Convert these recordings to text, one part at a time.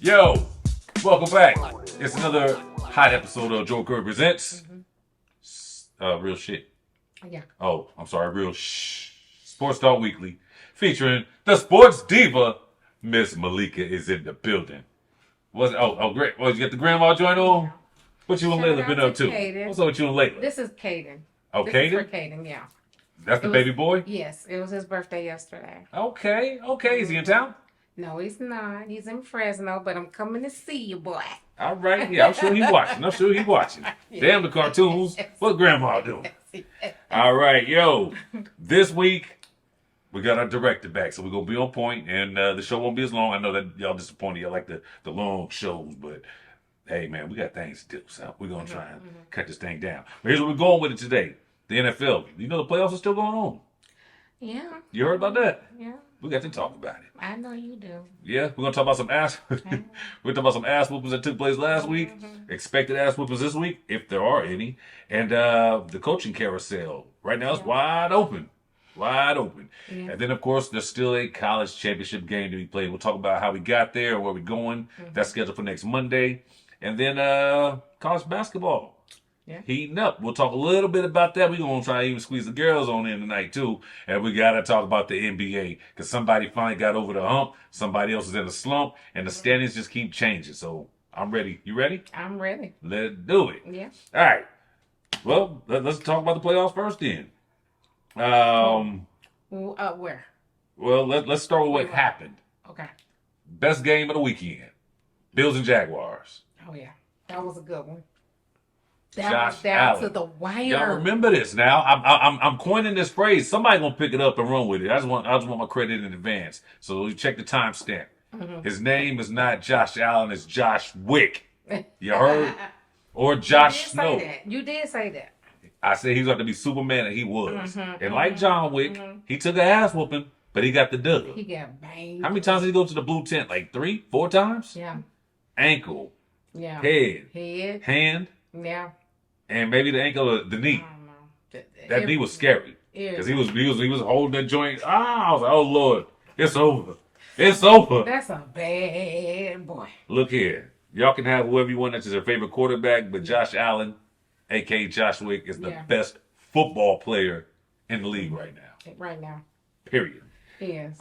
Yo, welcome back. It's another hot episode of Joe Presents. Real shit. Yeah. Oh, I'm sorry, real Sports Talk Weekly, featuring the sports diva, Miss Malikah is in the building. Great. Well, you got the grandma joint on? What you and Layla been up to? Kaden. What's up with you and Layla? This is Caden. Oh, This Caden? is for Caden, yeah. That's the baby boy? Yes, it was his birthday yesterday. Okay. Is he in town? No, he's not. He's in Fresno, but I'm coming to see you, boy. All right. Yeah, I'm sure he's watching. Yeah. Damn the cartoons. What grandma doing? All right, yo. This week, we got our director back, so we're going to be on point, and the show won't be as long. I know that y'all disappointed. Y'all like the long shows, but hey, man, we got things to do, so we're going to try and cut this thing down. But here's where we're going with it today. The NFL. You know the playoffs are still going on. Yeah. You heard about that? Yeah. We got to talk about it. I know you do. Yeah, we're going to talk about some ass. We're going to talk about some ass whoopings that took place last week. Expected ass whoopings this week, if there are any. And the coaching carousel. Right now it's wide open. Wide open. Yeah. And then, of course, there's still a college championship game to be played. We'll talk about how we got there and where we're going. That's scheduled for next Monday. And then college basketball. Yeah. Heating up. We'll talk a little bit about that. We're going to try to even squeeze the girls on in tonight, too. And we got to talk about the NBA. Because somebody finally got over the hump. Somebody else is in a slump. And the standings just keep changing. So I'm ready. You ready? I'm ready. Let's do it. Yeah. All right. Well, let's talk about the playoffs first then. Where? Well, let's start with what happened. Okay. Best game of the weekend. Bills and Jaguars. Oh, yeah. That was a good one. Josh That was down Allen. to the wire. Y'all remember this now. I'm coining this phrase. Somebody gonna pick it up and run with it. I just want my credit in advance. So you check the timestamp. His name is not Josh Allen, it's Josh Wick. You heard? Or Josh Snow. You did say that. I said he's going to be Superman, and he was. And like John Wick, he took an ass whooping, but he got the dub. He got banged. How many times did he go to the blue tent? Like 3, 4 times? Yeah. Ankle. Yeah. Head. Hand. Yeah. And maybe the ankle or the knee. I don't know. That knee was scary. Because he was holding that joint. I was like, oh, Lord, it's over. It's over. That's a bad boy. Look here. Y'all can have whoever you want that's your favorite quarterback, but Josh Allen, a.k.a. Josh Wick, is the best football player in the league right now. Right now. Period. Yes.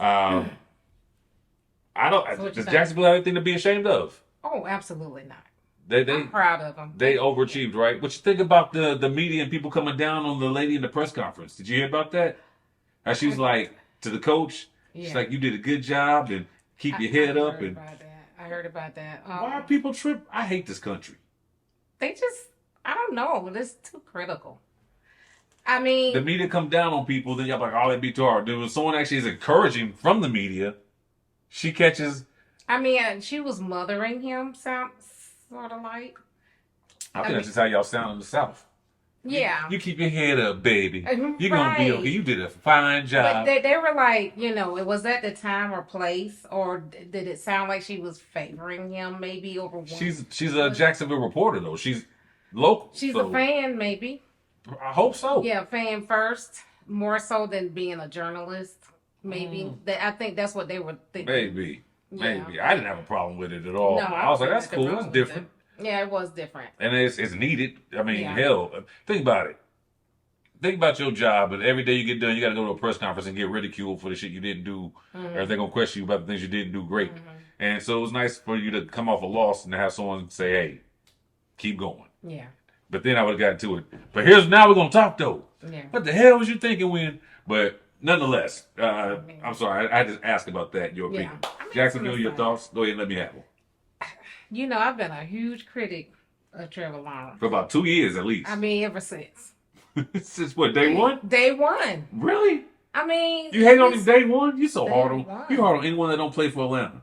Does Jacksonville have anything to be ashamed of? Oh, absolutely not. I'm proud of them. They overachieved, right? What you think about the media and people coming down on the lady in the press conference? Did you hear about that? How she was like to the coach, she's like, you did a good job and keep your head up. And I heard about that. Why are people trip? I hate this country. They just, I don't know. It's too critical. I mean, the media come down on people, then y'all like, oh, they be too hard. Then when someone actually is encouraging from the media, she catches. I mean, she was mothering him, sort of like. I think that's just how y'all sound in the South. Yeah. You keep your head up, baby. You're going to be okay. You did a fine job. But they were like, was that the time or place? Or did it sound like she was favoring him maybe over one? She's a Jacksonville reporter, though. She's local. She's a fan, maybe. I hope so. Yeah, fan first. More so than being a journalist, maybe. I think that's what they were thinking. Maybe. Yeah. I didn't have a problem with it at all. No, I was like, that's cool. That's different. Yeah, it was different. And it's needed. I mean, hell, think about it. Think about your job, and every day you get done, you got to go to a press conference and get ridiculed for the shit you didn't do, or they're going to question you about the things you didn't do great. And so it was nice for you to come off a loss and to have someone say, hey, keep going. Yeah. But then I would have gotten to it. But now we're going to talk, though. Yeah. What the hell was you thinking when? But nonetheless, I'm sorry. I just asked about that, your opinion. Jacksonville, your thoughts? Go ahead and let me have them. I've been a huge critic of Trevor Lawrence. For about 2 years, at least. I mean, ever since. Since what, day one? Day one. Really? I mean... You hate on him day one? You so hard on... One. You hard on anyone that don't play for Atlanta.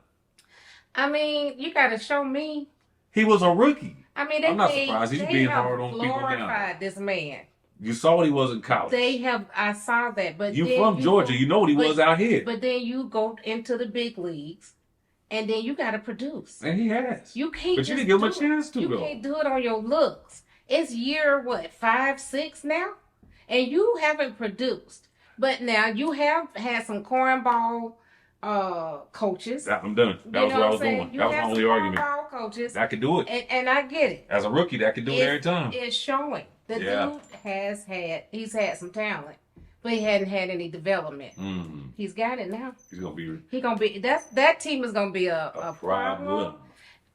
I mean, you got to show me. He was a rookie. I mean, I'm not surprised. He's being hard on people now. They have glorified this man. You saw what he was in college. I saw that. But you from Georgia. You know what he was out here. But then you go into the big leagues. And then you got to produce. And he has. You can't. But you didn't give him a chance to, though. You can't do it on your looks. It's year, 5, 6 now? And you haven't produced. But now you have had some cornball coaches. I'm done. That You was know where I what was I'm saying? going. You That was my have only some argument. hardball coaches, That could do it. and I get it. As a rookie, that could do it every time. It's showing. The Yeah. dude he's had some talent, but he hadn't had any development. Mm-hmm. He's got it now. He's gonna be that team is gonna be a problem,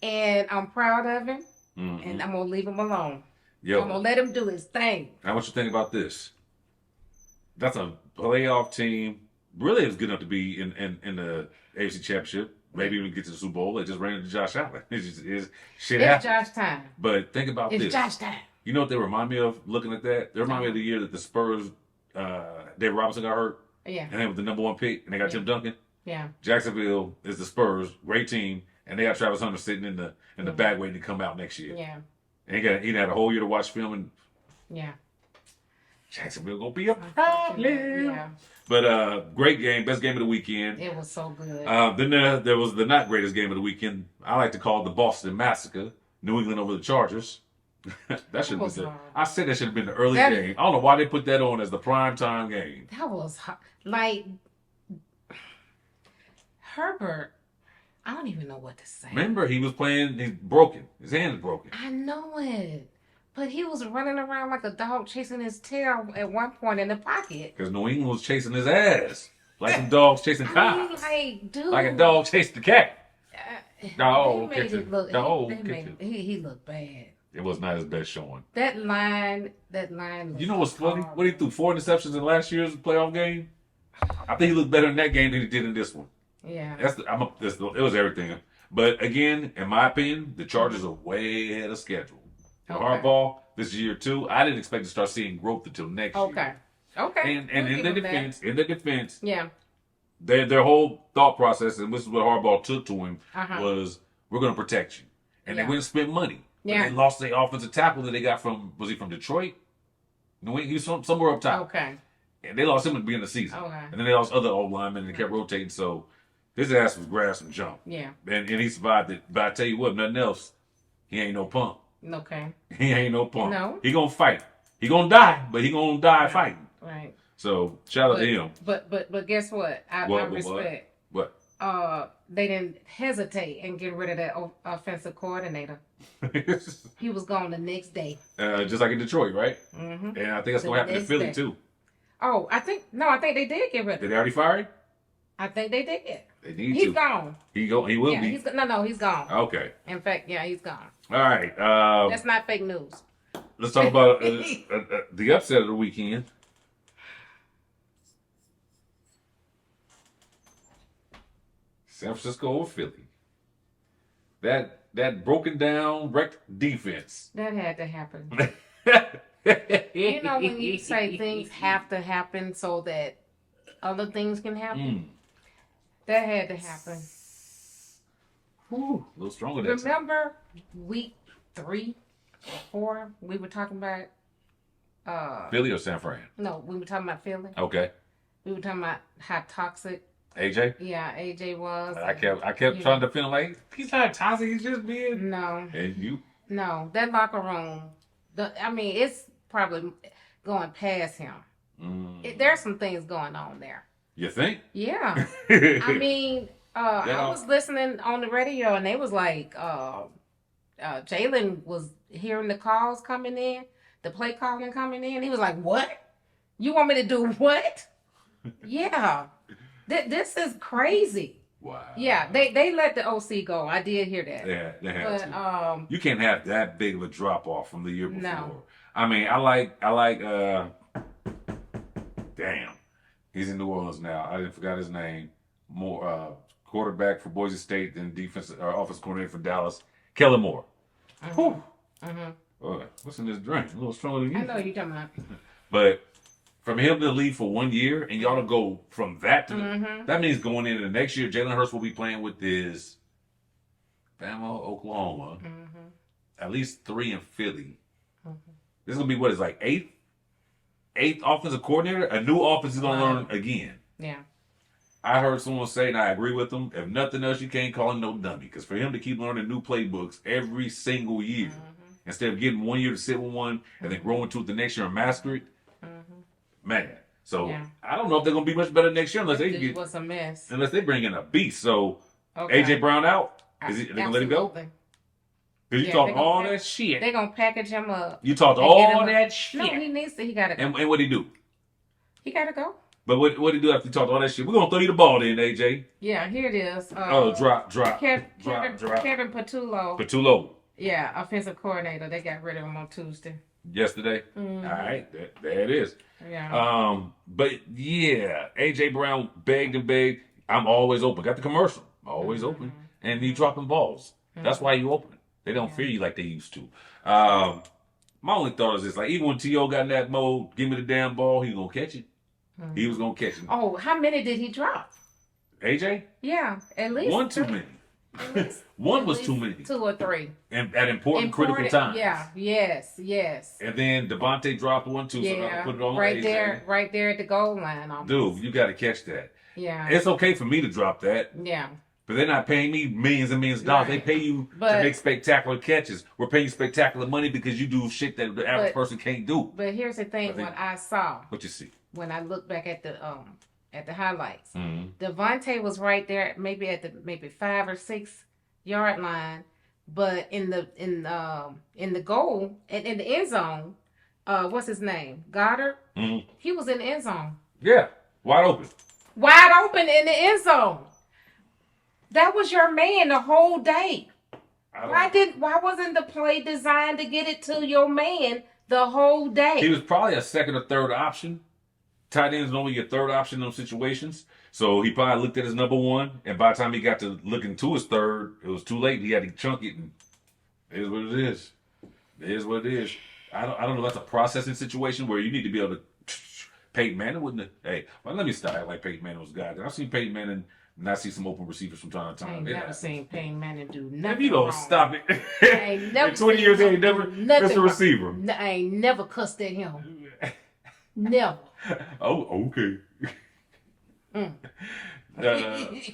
and I'm proud of him, mm-hmm. and I'm gonna leave him alone. Yo, I'm gonna let him do his thing. Now, what you think about this? That's a playoff team. Really, it's good enough to be in the AFC Championship. Maybe even get to the Super Bowl. They just ran into Josh Allen. It's Josh time. But think about this. It's Josh time. You know what they remind me of looking at that? They remind me of the year that the Spurs, David Robinson got hurt. Yeah. And they were the number 1 pick, and they got Tim Duncan. Yeah. Jacksonville is the Spurs, great team, and they got Travis Hunter sitting in the back waiting to come out next year. Yeah. And he had a whole year to watch film, and Jacksonville gonna be a problem. Yeah. But great game, best game of the weekend. It was so good. Then there was the not greatest game of the weekend. I like to call it the Boston Massacre. New England over the Chargers. That should have been. I said that should have been the early game. I don't know why they put that on as the prime time game. That was hot. Like Herbert. I don't even know what to say. Remember, he was playing. He's broken. His hand is broken. I know it. But he was running around like a dog chasing his tail at one point in the pocket. Because New England was chasing his ass. Like some dogs chasing cops. Like a dog chased the cat. He looked bad. It was not his best showing. That line. You know what's funny? What he threw 4 interceptions in last year's playoff game? I think he looked better in that game than he did in this one. Yeah. It was everything. But again, in my opinion, the Chargers are way ahead of schedule. Okay. Harbaugh, this year too, I didn't expect to start seeing growth until next year. Okay. And in the defense, yeah, their whole thought process, and this is what Harbaugh took to him, was we're going to protect you, and they went and spent money. Yeah, they lost the offensive tackle that they got was he from Detroit? No, he was from somewhere up top. Okay, and they lost him at the beginning of the season. Okay, and then they lost other old linemen and they kept rotating. So his ass was grass and jump. Yeah, and he survived it. But I tell you what, nothing else. He ain't no punk. Okay. He ain't no punk. No. He gonna fight. He gonna die, but he gonna die fighting. Right. So shout out to him. But guess what? I respect. What? They didn't hesitate in getting rid of that offensive coordinator. He was gone the next day. Just like in Detroit, right? Mm-hmm. And I think that's gonna happen in Philly too. Oh, I think they did get rid of him. Did they already fire him? I think they did. They need he's gone. He will be. He's gone. Okay. In fact, he's gone. All right. That's not fake news. Let's talk about the upset of the weekend. San Francisco over Philly. That broken down, wrecked defense. That had to happen. You know when you say things have to happen so that other things can happen? That had to happen. Whew, a little stronger than Remember week 3 or 4, we were talking about Philly or San Fran? No, we were talking about Philly. Okay. We were talking about how toxic AJ? Yeah, AJ was. I kept trying to feel like he's not toxic, he's just being And you? No, that locker room it's probably going past him. There's some things going on there. You think? Yeah. I was listening on the radio and they was like, Jalen was hearing the calls coming in, the play calling coming in. He was like, what? You want me to do what? Yeah. This is crazy. Wow. Yeah, they let the OC go. I did hear that. Yeah, they had to. You can't have that big of a drop off from the year before. No. I like damn. He's in New Orleans now. I forgot his name. More quarterback for Boise State and offensive coordinator for Dallas. Kellen Moore. Whew. What's in this drink? A little stronger than you. I know you're talking about. But from him to leave for 1 year and y'all to go from that to that means going into the next year, Jalen Hurts will be playing with his Bama, Oklahoma, at least 3 in Philly. This is gonna be what is like eighth offensive coordinator. A new offense he's gonna learn again. Yeah. I heard someone say, and I agree with them. If nothing else, you can't call him no dummy, because for him to keep learning new playbooks every single year, instead of getting 1 year to sit with one and then grow into it the next year and master it, man. So I don't know if they're going to be much better next year unless It was a mess. Unless they bring in a beast. So AJ Brown out. They going to let him go? Because you talked all that shit. They're going to package him up. You talked all that shit. No, he needs to. He got to go. And what'd he do? He got to go. But what'd he do after he talked all that shit? We're going to throw you the ball then, AJ. Yeah, here it is. Drop. Kevin Patullo. Yeah, offensive coordinator. They got rid of him on Tuesday. Yesterday? Mm-hmm. All right. There it is. Yeah. But yeah, AJ Brown begged and begged. I'm always open. Got the commercial. Always open. And you dropping balls. That's why you open. They don't fear you like they used to. My only thought is this, like, even when T.O. got in that mode, give me the damn ball, he gonna catch it. He was gonna catch it. Oh, how many did he drop? AJ? Yeah, at least one too many. One was too many. 2 or 3. And at important critical times. Yeah, yes. And then Devontae dropped one too, so I put it on right AJ. Right there at the goal line. Almost. Dude, you gotta catch that. Yeah. It's okay for me to drop that. Yeah. But they're not paying me millions and millions of dollars. Right. They pay you to make spectacular catches. We're paying you spectacular money because you do shit that the average person can't do. But here's the thing: what I saw. What you see? When I look back at the highlights, mm-hmm. Devontae was right there, maybe at the 5 or 6 yard line, but in the goal and in the end zone, what's his name? Goddard. Mm-hmm. He was in the end zone. Yeah, wide open In the end zone. That was your man the whole day. Why wasn't the play designed to get it to your man the whole day? He was probably a second or third option. Tight ends normally your third option in those situations. So he probably looked at his number one, and by the time he got to looking to his third, it was too late. He had to chunk it, and it is what it is. It is what it is. I don't know. That's a processing situation where you need to be able to. Peyton Manning wouldn't have. Hey, well, let me start like Peyton Manning was a guy. I've seen Peyton Manning not see some open receivers from time to time. I ain't never seen Peyton Manning do nothing. If you don't wrong. Stop it. I ain't never in 20 years, they ain't never missed a receiver. I ain't never cussed at him. Never. Oh, okay.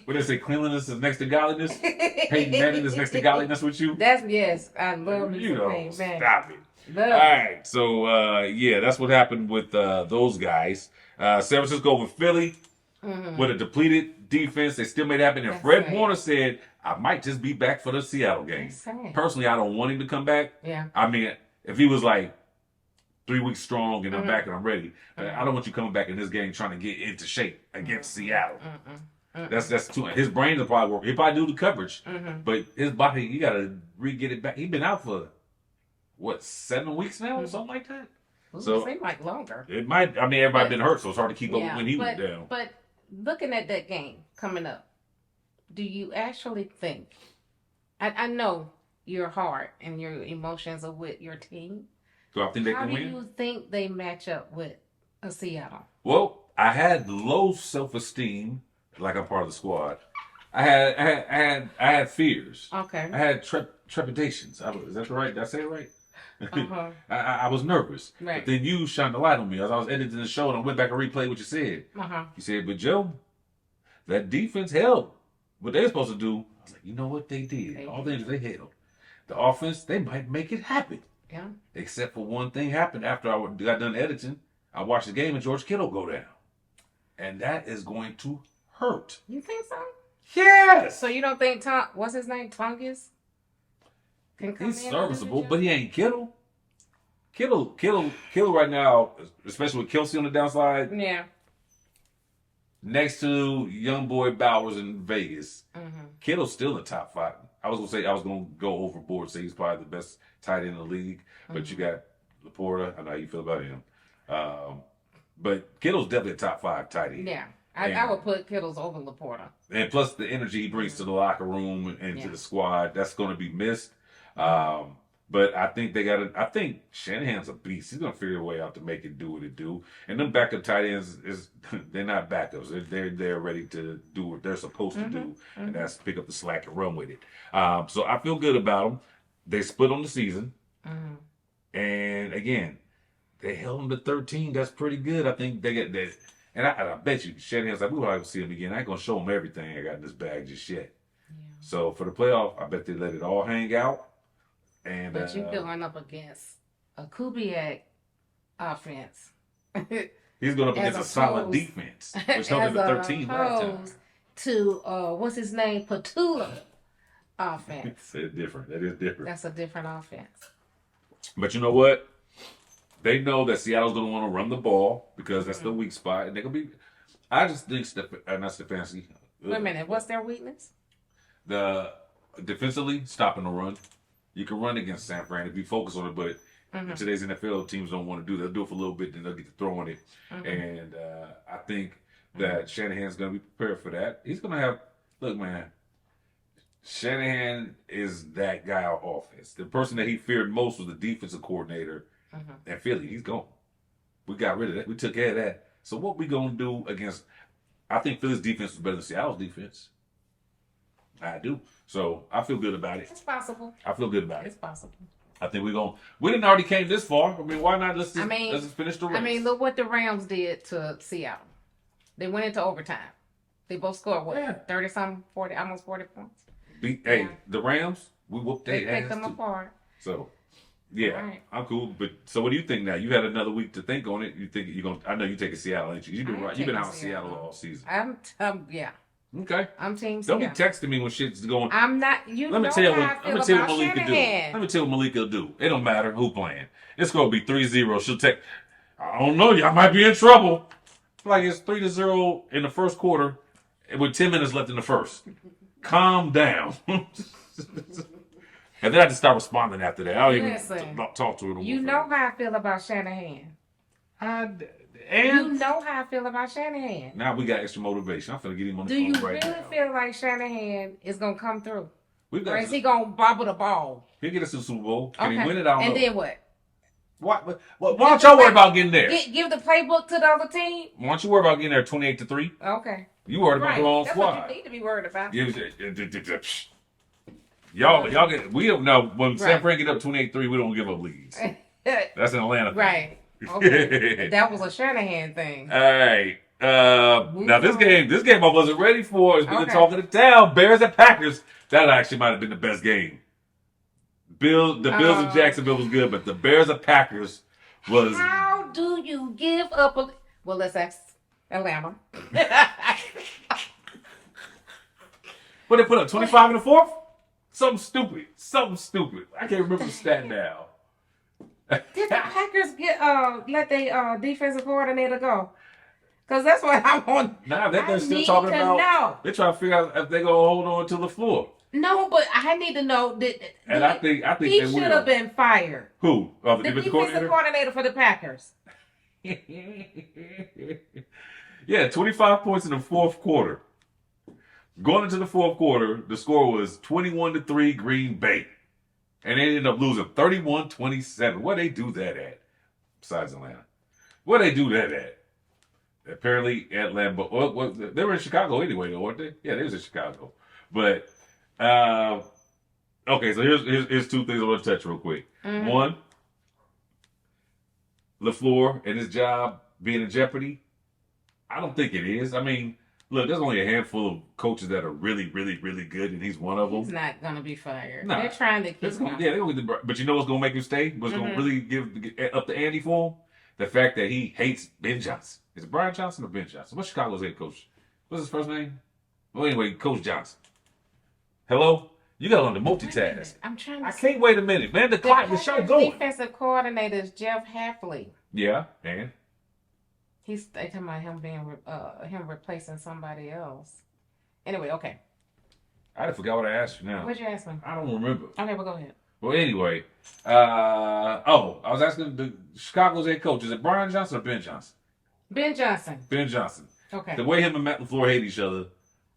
What they say, cleanliness is next to godliness? Peyton Manning is next to godliness with you? Yes, I love me some Peyton Manning. Stop it. All right, so that's what happened with those guys. San Francisco with Philly with a depleted defense. They still made it happen. And Fred Warner said, I might just be back for the Seattle game. Personally, I don't want him to come back. Yeah. I mean, if he was like 3 weeks strong and I'm back and I'm ready, I don't want you coming back in this game trying to get into shape against Seattle. That's too. His brains will probably work. He'll probably do the coverage, but his body, you got to get it back. He's been out for 7 weeks now or something like that. So it seems like longer. It might. I mean, everybody been hurt, so it's hard to keep up when he was down. But looking at that game coming up, do you actually think? I know your heart and your emotions are with your team. Do I think they can win? How do you think they match up with a Seattle? Well, I had low self-esteem, like I'm part of the squad. I had fears. Okay. I had trepidations. Is that right? Did I say it right? I was nervous. Right. But then you shined the light on me as I was editing the show and I went back and replayed what you said. You said, but Joe, that defense held what they were supposed to do. I was like, you know what they did? All the things they held. The offense, they might make it happen. Yeah. Except for one thing happened after I got done editing. I watched the game and George Kittle go down. And that is going to hurt. You think so? Yes. So you don't think what's his name? Tongus? He's serviceable, but he ain't Kittle. Kittle right now, especially with Kelsey on the downside. Yeah. Next to young boy Bowers in Vegas, Kittle's still in the top 5. I was gonna go overboard, say he's probably the best tight end in the league. But you got Laporta. I know how you feel about him. But Kittle's definitely a top 5 tight end. Yeah. I would put Kittle's over Laporta. And plus the energy he brings to the locker room and to the squad, that's going to be missed. But I think I think Shanahan's a beast. He's going to figure a way out to make it do what it do. And them backup tight ends, they're not backups. They're ready to do what they're supposed to do. And that's pick up the slack and run with it. So I feel good about them. They split on the season. And again, they held them to 13. That's pretty good. I think they get that. And I bet you Shanahan's like, we'll probably see him again. I ain't going to show him everything I got in this bag just yet. Yeah. So for the playoff, I bet they let it all hang out. But you're going up against a Kubiak offense. He's going up against a solid defense, which held him to 13 last time. To what's his name? Petula offense. It's different. That is different. That's a different offense. But you know what? They know that Seattle's going to want to run the ball because that's the weak spot, and they're going to be. I just think not Stefanski. Wait a minute. What's their weakness? The defensively stopping the run. You can run against San Fran if you focus on it, but in today's NFL, teams don't want to do that. They'll do it for a little bit, then they'll get to throwing it. And I think that Shanahan's going to be prepared for that. He's going to have. Look, man. Shanahan is that guy on offense. The person that he feared most was the defensive coordinator in Philly. He's gone. We got rid of that. We took care of that. So what we going to do against... I think Philly's defense was better than Seattle's defense. I do. So I feel good about it. It's possible. I feel good about it. It's possible. I think we're going... We didn't already came this far. I mean, why not? Let's just finish the race. I mean, look what the Rams did to Seattle. They went into overtime. They both scored, what, 30-something, 40, almost 40 points? Hey, the Rams, we whooped their ass. They picked them apart. So, yeah, right. I'm cool. But so, what do you think now? You had another week to think on it. You think you're gonna? I know you taking Seattle, ain't you? You've been out in Seattle all season. Yeah. Okay. I'm team Don't Seattle. be texting me when shit's going. I'm not. Let me tell you what Malikah do. Let me tell you what Malikah do. It don't matter who playing. It's gonna be 3-0. She'll take. I don't know. Y'all might be in trouble. Like it's 3-0 in the first quarter, with 10 minutes left in the first. Calm down. And then I just start responding after that. I don't even talk to her. You know how I feel about Shanahan. You know how I feel about Shanahan. Now we got extra motivation. I'm finna get him on the phone right now. Do you really feel like Shanahan is going to come through? Or is he going to bobble the ball? He'll get us to the Super Bowl. Can he win it? I don't know. And then what? Why don't y'all worry about getting there? Give the playbook to the other team? Why don't you worry about getting there 28-3? Okay. You worried about your own squad. That's what you need to be worried about. Y'all get. We don't know when San Fran get up 28-3. We don't give up leads. That's an Atlanta thing. Right. Okay. That was a Shanahan thing. All right. Now this game I wasn't ready for. It's been talking to town. Bears and Packers. That actually might have been the best game. The Bills and Jacksonville was good, but the Bears and Packers was. How do you give up a? Well, let's ask Atlanta. What they put up 25 in the fourth? Something stupid. I can't remember the stat now. Did the Packers let their defensive coordinator go? Because that's what I want. Nah, they're still talking about. They're trying to figure out if they're gonna hold on to LaFleur. No, but I need to know that. And I think he should have been fired. Who? The defensive coordinator for the Packers. Yeah, 25 points in the fourth quarter. Going into the fourth quarter, the score was 21-3 Green Bay. And they ended up losing 31-27. Where they do that at? Besides Atlanta. Where they do that at? Apparently Atlanta. Well, they were in Chicago anyway, though, weren't they? Yeah, they was in Chicago. But, okay, so here's two things I want to touch real quick. Mm-hmm. One, LaFleur and his job being in jeopardy. I don't think it is. I mean, look, there's only a handful of coaches that are really, really, really good, and he's one of them. He's not going to be fired. Nah, they're trying to keep him. Yeah, but you know what's going to make him stay? What's going to really give up the ante for him? The fact that he hates Ben Johnson. Is it Brian Johnson or Ben Johnson? What's Chicago's head coach? What's his first name? Well, anyway, Coach Johnson. Hello? You got to learn to multitask. I'm trying to. I can't wait a minute, man. The show going. Defensive coordinator is Jeff Hafley. Yeah, and? They talking about him him replacing somebody else. Anyway, okay. I forgot what I asked you now. What'd you ask me? I don't remember. Okay, well, go ahead. Well, anyway, I was asking the Chicago's head coach. Is it Brian Johnson or Ben Johnson? Ben Johnson. Ben Johnson. Okay. The way him and Matt LaFleur hate each other.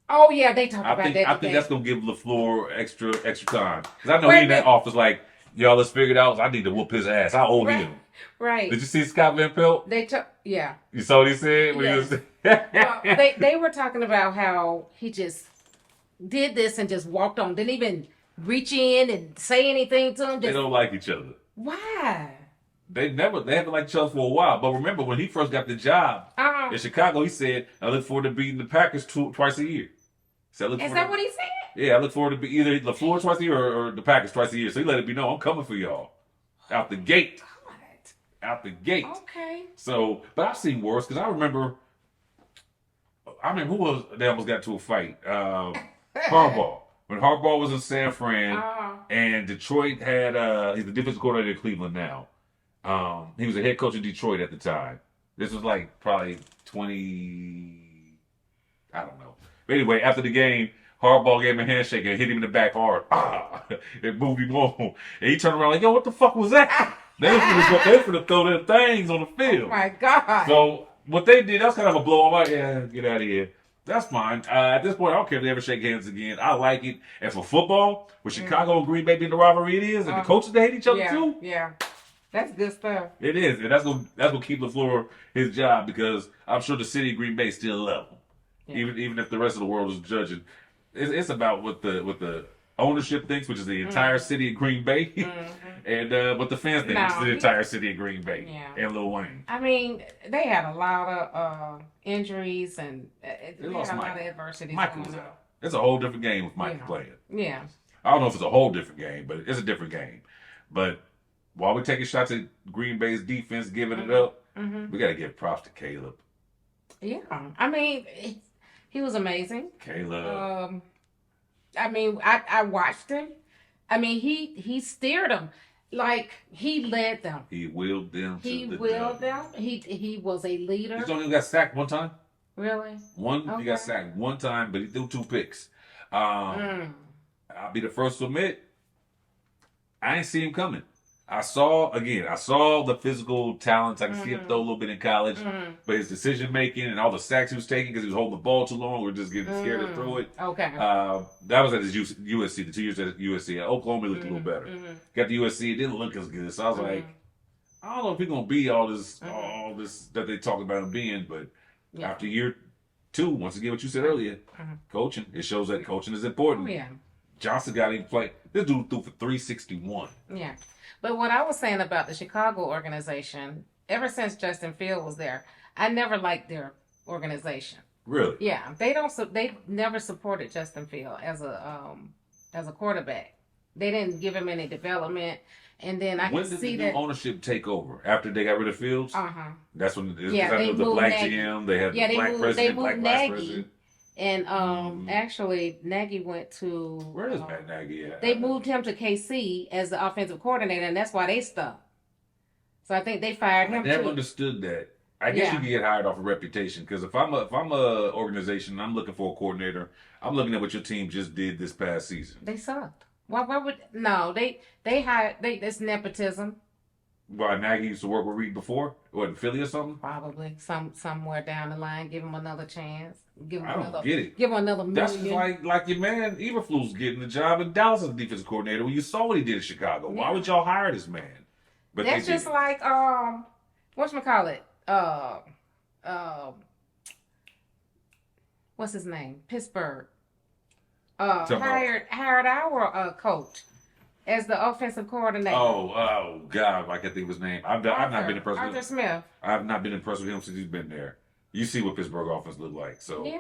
Oh yeah, they talk about that. I think that's gonna give LaFleur extra time because I know he in that office like, y'all, let's figure it out. I need to whoop his ass. I owe him. Right. Did you see Scott Van Pelt? Yeah. You saw what he said? Yes. Well, they were talking about how he just did this and just walked on. Didn't even reach in and say anything to him. They don't like each other. Why? They haven't liked each other for a while. But remember, when he first got the job in Chicago, he said, I look forward to beating the Packers twice a year. So Is that what he said? Yeah, I look forward to be either LaFleur twice a year or the Packers twice a year. So he let it be known, I'm coming for y'all. Out the gate. out the gate. Okay. So, but I've seen worse because I remember who was they almost got to a fight. Harbaugh. When Harbaugh was in San Fran and Detroit had he's the defensive coordinator in Cleveland now. He was a head coach in Detroit at the time. This was like probably 20, I don't know. But anyway, after the game, Harbaugh gave him a handshake and hit him in the back hard. It moved him on. And he turned around like, yo, what the fuck was that? They was gonna throw their things on the field. Oh my God. So what they did, that's kind of a blow. I'm like, yeah, get out of here. That's fine. At this point, I don't care if they ever shake hands again. I like it. And for football, with Chicago and Green Bay being the rivalry it is, and the coaches they hate each other too. Yeah. That's good stuff. It is, and that's gonna keep LaFleur his job because I'm sure the city of Green Bay still love him, even if the rest of the world is judging. It's about what the ownership thinks, which is the entire city of Green Bay, and what the fans think, which is the entire city of Green Bay and Lil Wayne. I mean, they had a lot of injuries and they had a lot of adversity. Michael was out. It's a whole different game with Michael playing. Yeah. I don't know if it's a whole different game, but it's a different game. But while we're taking shots at Green Bay's defense, giving it up, we got to give props to Caleb. Yeah. I mean, he was amazing. Caleb. I mean, I watched him. I mean, he steered them. Like, he led them. He willed them. He willed them. He was a leader. He's only got sacked one time. Really? He got sacked one time, but he threw 2 picks. I'll be the first to admit, I ain't see him coming. I saw the physical talents. I can see him throw a little bit in college, but his decision making and all the sacks he was taking because he was holding the ball too long or just getting scared to throw it. Okay. That was at his USC, the 2 years at USC. At Oklahoma, he looked a little better. Got to USC, it didn't look as good. So I was like, I don't know if he's gonna be all this that they talk about him being, but after year 2, once again, what you said earlier, coaching, it shows that coaching is important. Oh, yeah. Johnson got him play. This dude threw for 361. Yeah. But what I was saying about the Chicago organization, ever since Justin Field was there, I never liked their organization. Really? Yeah. They never supported Justin Field as a quarterback. They didn't give him any development. And then I when can did see the that new ownership take over? After they got rid of Fields? That's when they the black Nagy. GM, they had the black president, black vice Nagy. president. And actually, Nagy went to... Where is Matt Nagy at? They moved him to KC as the offensive coordinator, and that's why they stuck. So I think they fired him, I never understood that. I guess you can get hired off a reputation, because if I'm a organization and I'm looking for a coordinator, I'm looking at what your team just did this past season. They sucked. Why would... No, they hired... It's nepotism. Why, Nagy used to work with Reed before? What, in Philly or something? Probably. Somewhere down the line. Give him another chance. I don't get it. Give him another $1 million. That's like your man Eberflus getting the job in Dallas as defensive coordinator when you saw what he did in Chicago. Why would y'all hire this man? But that's just like whatchamacallit? What's his name? Pittsburgh. Hired our coach as the offensive coordinator. Oh God, I can't think of his name. I've not been impressed with Arthur Smith. I've not been impressed with him since he's been there. You see what Pittsburgh offense look like, so you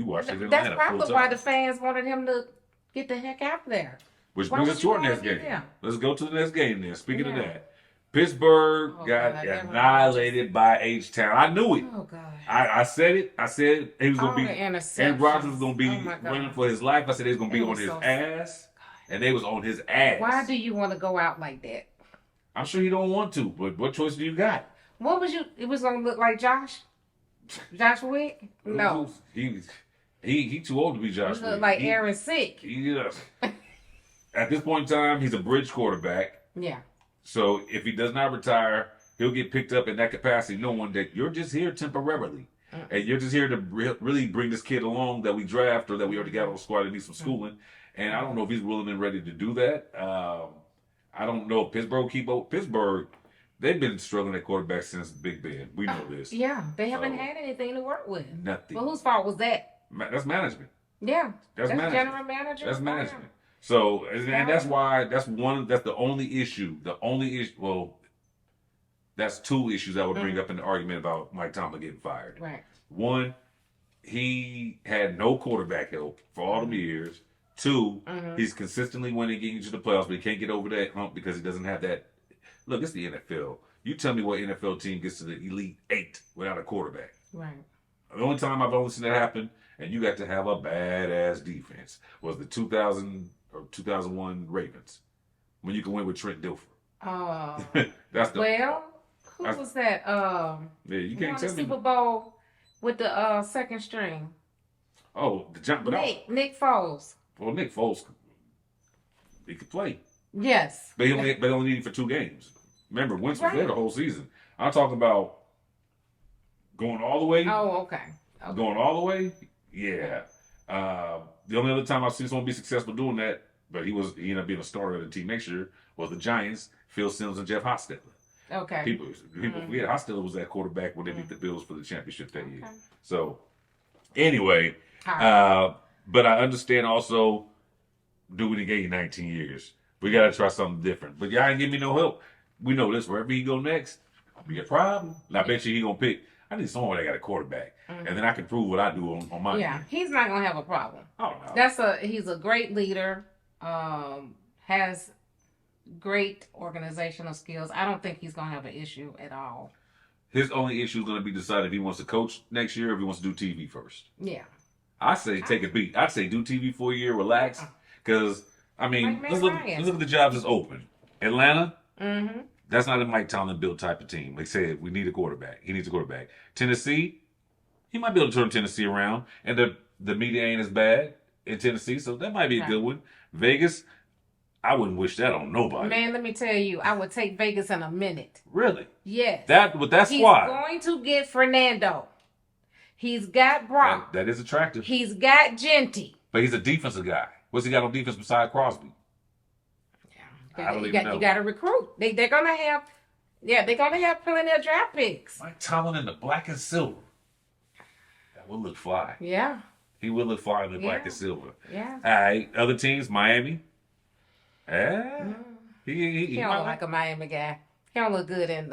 watched it in Atlanta. That's probably why the fans wanted him to get the heck out of there. Which brings us to our next game. Let's go to the next game then. Speaking of that, Pittsburgh got annihilated by H-Town. I knew it. Oh God. I said it. I said he was going to be. Aaron Rodgers was going to be running for his life. I said he was going to be on his ass, and they was on his ass. Why do you want to go out like that? I'm sure you don't want to, but what choice do you got? What was you? It was going to look like Josh Wick? No. He too old to be Josh Wick. He looked like Aaron Sick. Yeah. At this point in time, he's a bridge quarterback. Yeah. So if he does not retire, he'll get picked up in that capacity, knowing that you're just here temporarily. And you're just here to really bring this kid along that we draft or that we already got on the squad that needs some schooling. And I don't know if he's willing and ready to do that. I don't know if Pittsburgh, they've been struggling at quarterback since Big Ben. We know this. Yeah, they haven't had anything to work with. Nothing. Well, whose fault was that? That's management. Yeah, that's management. General manager. That's management. So, and that's why that's the only issue. Well, that's 2 issues I would bring up in the argument about Mike Tomlin getting fired. Right. One, he had no quarterback help for all them years. 2, he's consistently winning, getting to the playoffs, but he can't get over that hump because he doesn't have that. Look, it's the NFL. You tell me what NFL team gets to the Elite Eight without a quarterback. Right. The only time I've only seen that happen, and you got to have a badass defense, was the 2000 or 2001 Ravens, when you can win with Trent Dilfer. That's the who was that? Yeah, you can't tell the me. Super Bowl with the second string. Oh, Nick Foles. Well, Nick Foles, he could play. Yes. But he only needed for 2 games. Remember, Wentz was there the whole season. I'm talking about going all the way. Oh, okay. Going all the way, yeah. The only other time I've seen someone be successful doing that, but he ended up being a starter of the team next year, was the Giants, Phil Simms and Jeff Hostetler. Okay. People forget Hostetler was that quarterback when they beat the Bills for the championship that year. So, anyway, but I understand also, dude, he gave you 19 years. We got to try something different. But y'all ain't give me no help. We know this. Wherever he go next, it'll be a problem. And I bet you he going to pick. I need someone that got a quarterback. And then I can prove what I do on my end. He's not going to have a problem. Oh, no. He's a great leader. Has great organizational skills. I don't think he's going to have an issue at all. His only issue is going to be decided if he wants to coach next year or if he wants to do TV first. Yeah. I say take a beat. I'd say do TV for a year, relax. Because, I mean, let's look at the jobs that's open. Atlanta, that's not a Mike Tomlin built type of team. They said, we need a quarterback. He needs a quarterback. Tennessee, he might be able to turn Tennessee around. And the media ain't as bad in Tennessee, so that might be a good one. Vegas, I wouldn't wish that on nobody. Man, let me tell you, I would take Vegas in a minute. Really? Yes. That's why. He's going to get Fernando. He's got Brock. That is attractive. He's got Genty. But he's a defensive guy. What's he got on defense besides Crosby? Yeah. You got to recruit. They're gonna have plenty of draft picks. Mike Tomlin in the black and silver. That would look fly. Yeah. He will look fly in the black and silver. Yeah. All right. Other teams, Miami. He don't like a Miami guy. He don't look good in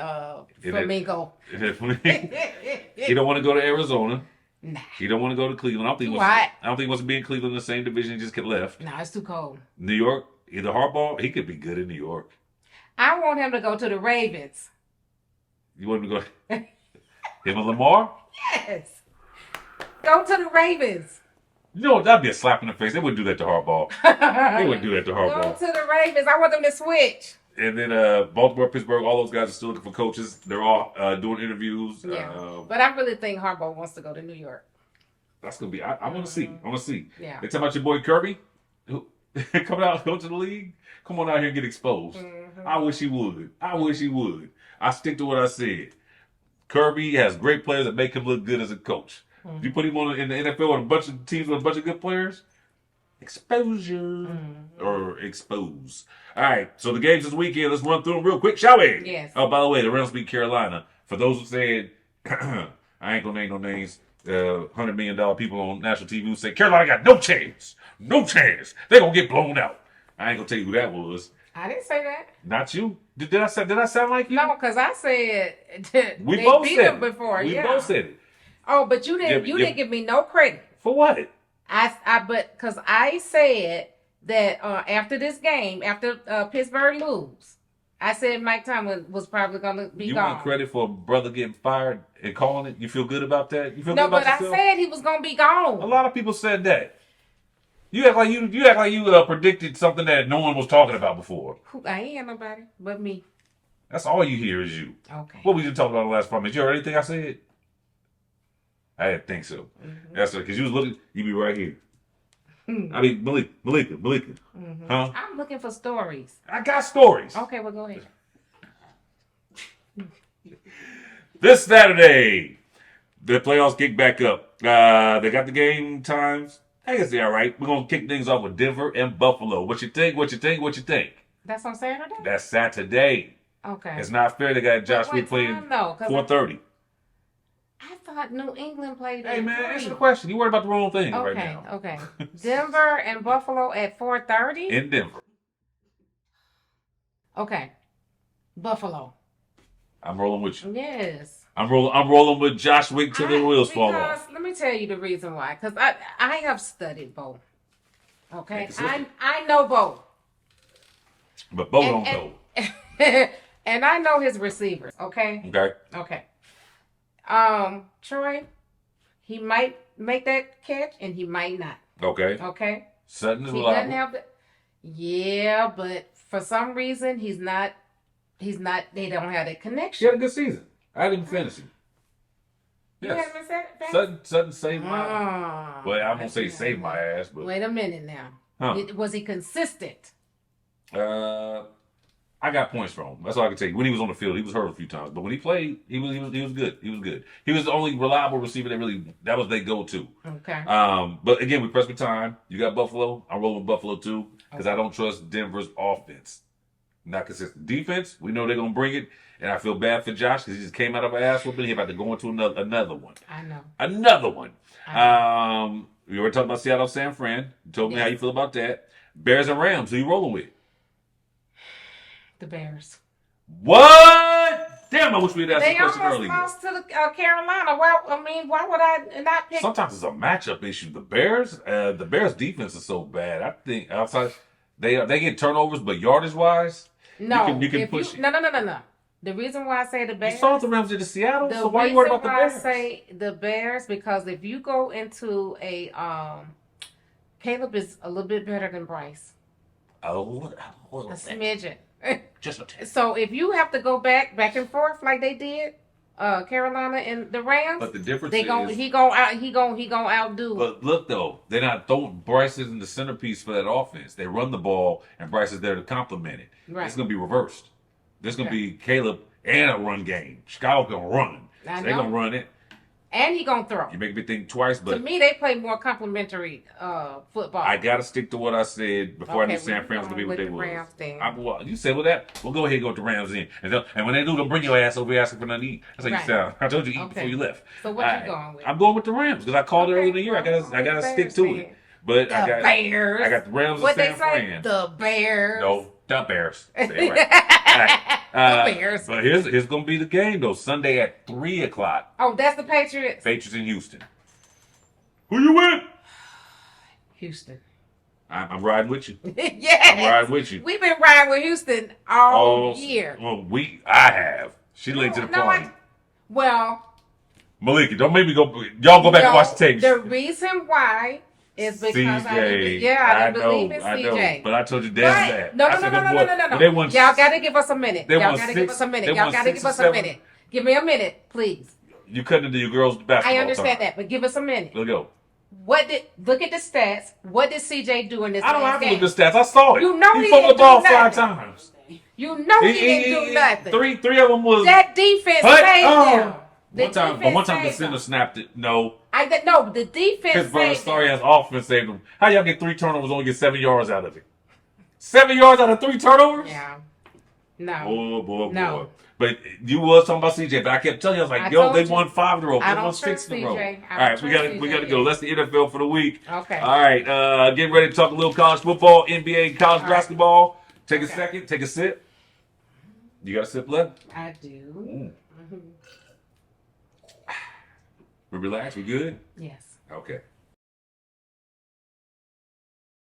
Flamingo. He don't want to go to Arizona. Nah. He don't want to go to Cleveland. I don't think he wants to be in Cleveland in the same division. He just get left. No, it's too cold. New York, either Harbaugh, he could be good in New York. I want him to go to the Ravens. You want him to go? Him and Lamar? Yes. Go to the Ravens. You know, that'd be a slap in the face. They wouldn't do that to Harbaugh. They wouldn't do that to Harbaugh. Go to the Ravens. I want them to switch. And then Baltimore, Pittsburgh, all those guys are still looking for coaches. They're all doing interviews. Yeah. But I really think Harbaugh wants to go to New York. That's going to be, I want to see. I want to see. Yeah. They talking about your boy Kirby, who coming out, go to the league. Come on out here and get exposed. I wish he would. I stick to what I said. Kirby has great players that make him look good as a coach. If you put him in the NFL with a bunch of teams with a bunch of good players, exposure or expose. All right, so the games this weekend, let's run through them real quick, shall we? Yes. Oh, by the way, the Rams beat Carolina. For those who said, I ain't gonna name no names, $100 million people on national TV who say Carolina got no chance. They're gonna get blown out. I ain't gonna tell you who that was. I didn't say that. Not you. Did I sound like you? No, because I said we they both beat said them it. before. We both said it. Oh, but you didn't. You didn't give me no credit. For what? Because I said that after this game, after Pittsburgh lose, I said Mike Tomlin was probably going to be gone. You want credit for a brother getting fired and calling it? You feel good about that? You feel good about yourself? I said he was going to be gone. A lot of people said that. You act like you predicted something that no one was talking about before. I ain't had nobody but me. That's all you hear is you. Okay. What we just talked about the last 5 minutes? You heard anything I said? I didn't think so. That's because you was looking. You be right here. I mean, Malikah. Huh? I'm looking for stories. I got stories. Okay, well, go ahead. This Saturday, the playoffs kick back up. They got the game times. I guess they're all right. We're going to kick things off with Denver and Buffalo. What you think? That's on Saturday? That's Saturday. Okay. It's not fair they got Josh Wick playing 4:30. I thought New England played Hey, man, answer the question. You worried about the wrong thing right now. Okay. Denver and Buffalo at 4:30? In Denver. Okay. Buffalo. I'm rolling with you. Yes. I'm rolling with Josh Wick till the wheels fall off. Let me tell you the reason why. Because I have studied both. Okay? I know both. But both don't know. And I know his receivers, okay? Okay. Okay. Troy, he might make that catch and he might not. Okay. Okay? Sutton is He reliable. doesn't have the... Yeah, but for some reason, he's not, they don't have that She connection. had a good season. I had him in fantasy. You Yes. had him in fantasy? Sutton saved my... Well, I won't say saved my ass, but... Wait a minute now. Huh. Was he consistent? I got points from him. That's all I can tell you. When he was on the field, he was hurt a few times, but when he played, he was good. He was good. He was the only reliable receiver that was their go-to. Okay. But again, we pressed for time. You got Buffalo. I'm rolling with Buffalo too because I don't trust Denver's offense. Not consistent. Defense, we know they're gonna bring it, and I feel bad for Josh because he just came out of an ass whooping. He about to go into another one. I know. Another one. We already talked about Seattle, San Fran. You told me how you feel about that. Bears and Rams. Who you rolling with? The Bears. What? Damn, I wish we'd asked the They question almost earlier. lost to Carolina. Well, I mean, why would I not pick? Sometimes it's a matchup issue. The Bears defense is so bad. I think outside they get turnovers, but yardage wise, No, you can push it. No. The reason why I say the Bears. You saw the Rams did to Seattle, The so why are you worried about the reason why Bears? I say the Bears because if you go into a Caleb is a little bit better than Bryce. A smidgen. Just a tad. So if you have to go back and forth like they did, Carolina and the Rams, But the difference he gonna outdo. But look though, they're not throwing Bryce isn't the centerpiece for that offense. They run the ball and Bryce is there to complement it. Right. It's gonna be reversed. There's gonna be Caleb and a run game. Chicago's gonna run. So they're gonna run it. And he gonna throw. You make me think twice, but to me they play more complimentary football. I gotta stick to what I said before I knew San Fran was gonna be what they was. You said with that, we'll go ahead and go with the Rams in. And when they do, they'll bring your ass over here asking for nothing to eat. That's how you sound. I told you to eat before you left. So what you going with? I'm going with the Rams because I called it earlier in the year. I gotta stick to it. But I got the Rams and San Fran. The Bears. No, the Bears. Say it right. The Bears. But here's gonna be the game though. Sunday at 3:00. Oh, that's the Patriots. Patriots in Houston. Who you with? Houston. I'm riding with you. Yes. I'm riding with you. We've been riding with Houston all year. Well, I have. She laid to the party. Well, Malikah, don't make me go. Y'all go back and watch the tape. The reason why is because I didn't believe in CJ. But I told you damn that. No. Y'all got to give us a minute. Y'all got to give us a minute. Y'all got to give us a minute. Give me a minute, please. You couldn't do your girls' basketball. I understand that, but give us a minute. Let's go. Look at the stats. What did CJ do in this game? I don't have to look at the stats. I saw it. You know he fumbled the ball 5 times. You know he didn't do nothing. Three of them was that defense saved them. One time the center snapped it. No. The defense. His brother Story has offense saved him. How y'all get 3 turnovers and only get 7 yards out of it? 7 yards out of 3 turnovers? Yeah. No. Boy. But you was talking about CJ, but I kept telling you, I was like, they won 5 in a row. They won 6 in a row. All right, we gotta go. That's the NFL for the week. Okay. All right, get ready to talk a little college football, NBA, college basketball. Take a second, take a sip. You got a sip left? I do. We relax, we good? Yes. Okay.